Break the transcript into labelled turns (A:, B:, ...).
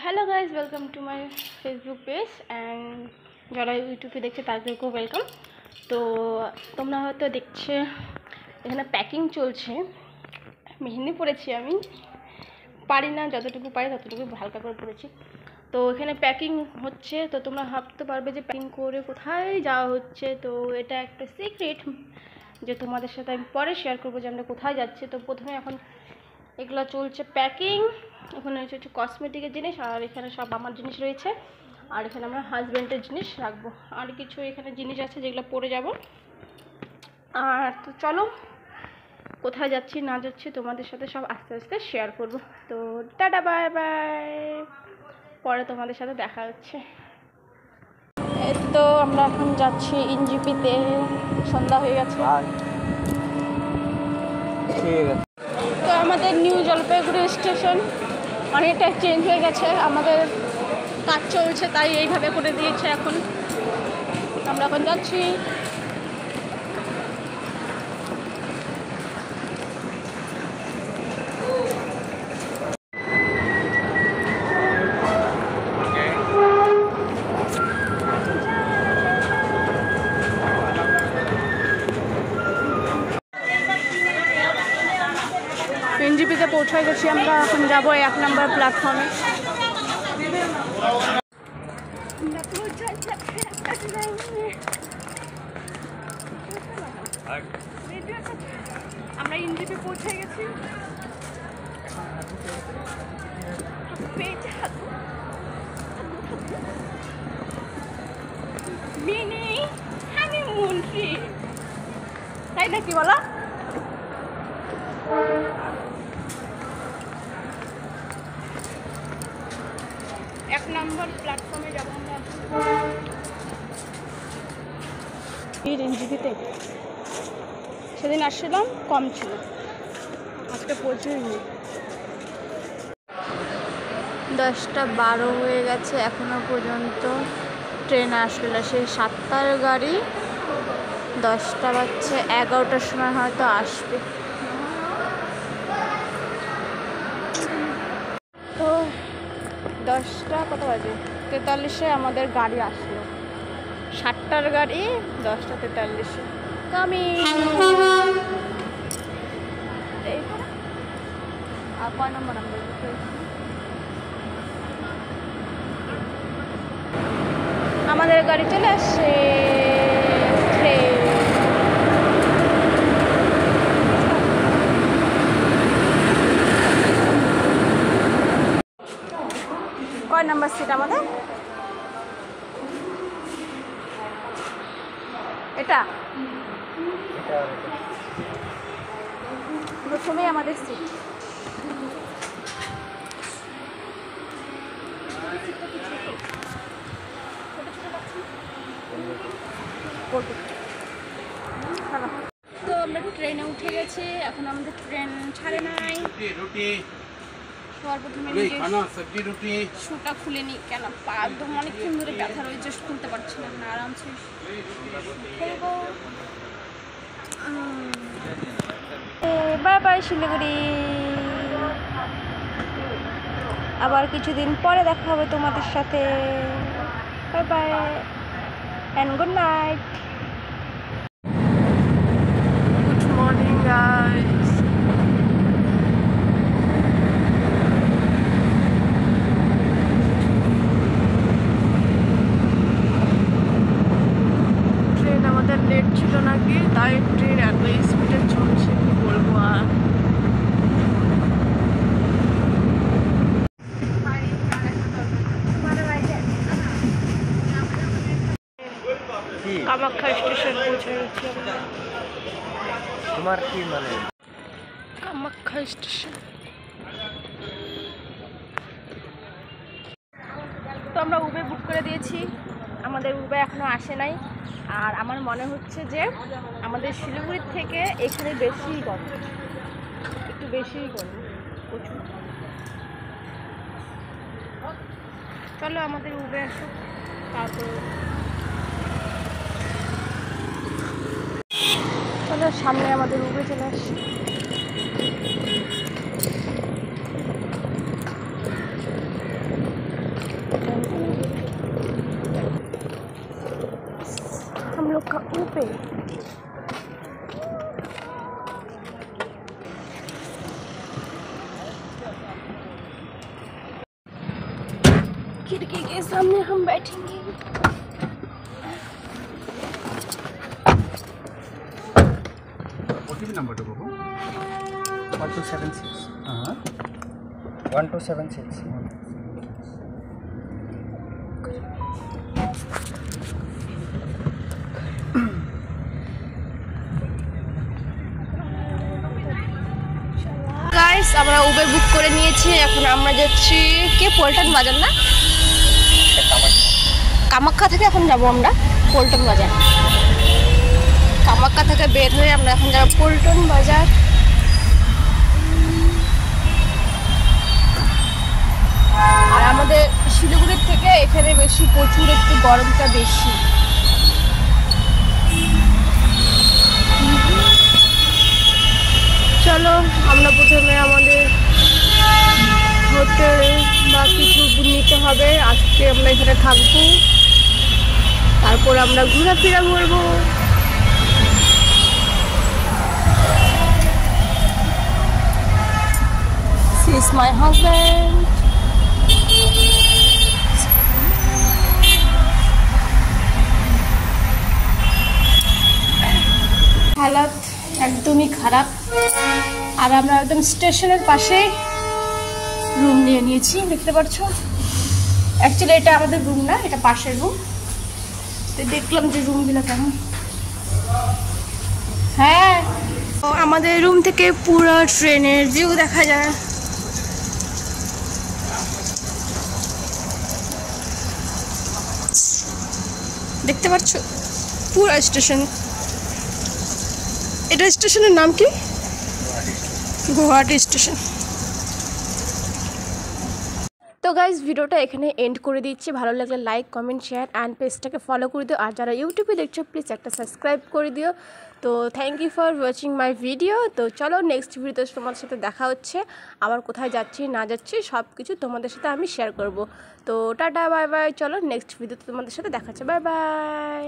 A: Hello guys, welcome to my Facebook page and যারা ইউটিউবে দেখছে তাদেরকেও ওয়েলকাম। তো তোমরা হয়তো দেখছে এখানে প্যাকিং চলছে। মেহেন্দি পড়েছি, আমি পারি না, যতটুকু পারি ততটুকু হালকা করে পড়েছি। তো এখানে প্যাকিং হচ্ছে, তো তোমরা ভাবতে পারবে যে প্যাকিং করে কোথায় যাওয়া হচ্ছে। তো এটা একটা সিক্রেট যে তোমাদের সাথে আমি পরে শেয়ার করবো যে আমরা কোথায় যাচ্ছি। তো প্রথমে এখন এগুলো চলছে প্যাকিং। এখানে হচ্ছে কসমেটিকের জিনিস, আর এখানে সব আমার জিনিস রয়েছে, আর এখানে আমরা হাজব্যান্ডের জিনিস রাখবো, আর কিছু এখানে জিনিস আছে যেগুলো পরে যাব। আর তো চলো কোথায় যাচ্ছি না যাচ্ছি তোমাদের সাথে সব আস্তে আস্তে শেয়ার করব। তো টাটা, বাই বাই, পরে তোমাদের সাথে দেখা হচ্ছে। তো আমরা এখন যাচ্ছি এনজেপিতে, সন্ধ্যা হয়ে গেছে। তো আমাদের নিউ জলপাইগুড়ি স্টেশন অনেকটা চেঞ্জ হয়ে গেছে, আমাদের কাজ চলছে তাই এইভাবে করে দিয়েছে। এখন আমরা এখন যাচ্ছি। এনজেপিতে পৌঁছে গেছি আমরা, এখন যাবো 1 নম্বর প্ল্যাটফর্মে। আমরা এনজেপি পৌঁছে গেছি। মিনি হানিমুন ট্রিপ, তাই নাকি বলো? 1 নম্বর প্ল্যাটফর্মে যাবো আমরা এনজেপিতে। সেদিন আসছিলাম, কম ছিল, আজকে প্রচুর। 10:12 হয়ে গেছে, এখনো পর্যন্ত ট্রেন আসলো না। সেই 7টার গাড়ি 10টা বাজছে, 11টার সময় হয়তো আসবে। তো 10টা কত বাজে, 43-এ আমাদের গাড়ি আসলো। 7টার গাড়ি 10:43-এ কামিং। আর কয় নম্বর আমরা আমাদের গাড়ি চলে আসছে। কয় নাম্বার সিট আমাদের? এটা প্রথমেই আমাদের সিট। তো আমরা ট্রেনে উঠে গেছি, এখন আমাদের ট্রেন ছাড়ে নাই। সর্বপ্রথমে শুটা খুলে নিই, কেন পা একদম অনেকক্ষণ ধরে ব্যথা রয়েছে, খুলতে পারছিলাম না। আরামসে খেলবো। বাই বাই শিলিগুড়ি, আবার কিছুদিন পরে দেখা হবে তোমাদের সাথে। Bye bye and good night. Good morning guys. Train আমাদের লেট ছিল নাকি, তাই ট্রেন এত স্পিডে চলছে, কি বলবো। আর কামাখ্যা স্টেশন পৌঁছে গেছি আমরা।
B: তোমার কি মানে?
A: কামাখ্যা স্টেশন। তো আমরা উবের বুক করে দিয়েছি, আমাদের উবের এখনো আসে নাই। আর আমার মনে হচ্ছে যে আমাদের শিলিগুড়ির থেকে এখানে বেশিই গরম, একটু বেশিই গরম, প্রচুর। চলো আমাদের উবের আসুক, তারপর চলো সামনে আমাদের উবে চলে আসছে। पे। खिड़की के सामने हम बैठेंगे।
C: ओटीपी नंबर तो बाबू
B: 1276
C: हाँ
B: 1276
A: গাইস আমরা উবের বুক করে নিয়েছি, এখন আমরা যাচ্ছি কে পল্টন বাজার না কামাখ্যা থেকে এখন যাব আমরা পল্টন বাজার। কামাখ্যা থেকে বের হয়ে আমরা এখন যাব পল্টন বাজার। আর আমাদের শিলিগুড়ির থেকে এখানে বেশি প্রচুর একটু গরমটা বেশি। চলো আমরা প্রথমে আমাদের হোটেল বা কিছু নিতে হবে, আজকে আমরা এখানে থাকবো, তারপর আমরা ঘোরাফেরা করবো। He is my husband. হালাত একদমই খারাপ। আর আমরা একদম স্টেশনের পাশে রুম নিয়ে নিয়েছি, দেখতে পাচ্ছ। অ্যাকচুয়ালি এটা আমাদের রুম না, এটা পাশের রুম। তো দেখলাম যে রুমগুলো কেমন। হ্যাঁ, আমাদের রুম থেকে পুরো ট্রেনের ভিউ দেখা যায়। দেখতে পাচ্ছ পুরো স্টেশন। এটা স্টেশনের নাম কি? গুয়াহাটি স্টেশন। তো গাইজ ভিডিওটা এখানে এন্ড করে দিচ্ছি। ভালো লাগলে লাইক কমেন্ট শেয়ার অ্যান্ড পেজটাকে ফলো করে দিও। আর যারা ইউটিউবে দেখছো প্লিজ একটা সাবস্ক্রাইব করে দিও। তো thank you for watching my video. তো চলো নেক্সট ভিডিওতে তোমাদের সাথে দেখা হচ্ছে। আবার কোথায় যাচ্ছি না যাচ্ছি সব কিছু তোমাদের সাথে আমি শেয়ার করব। তো টাটা বাই বাই। চলো নেক্সট ভিডিওতে তোমাদের সাথে দেখা হচ্ছে। Bye bye.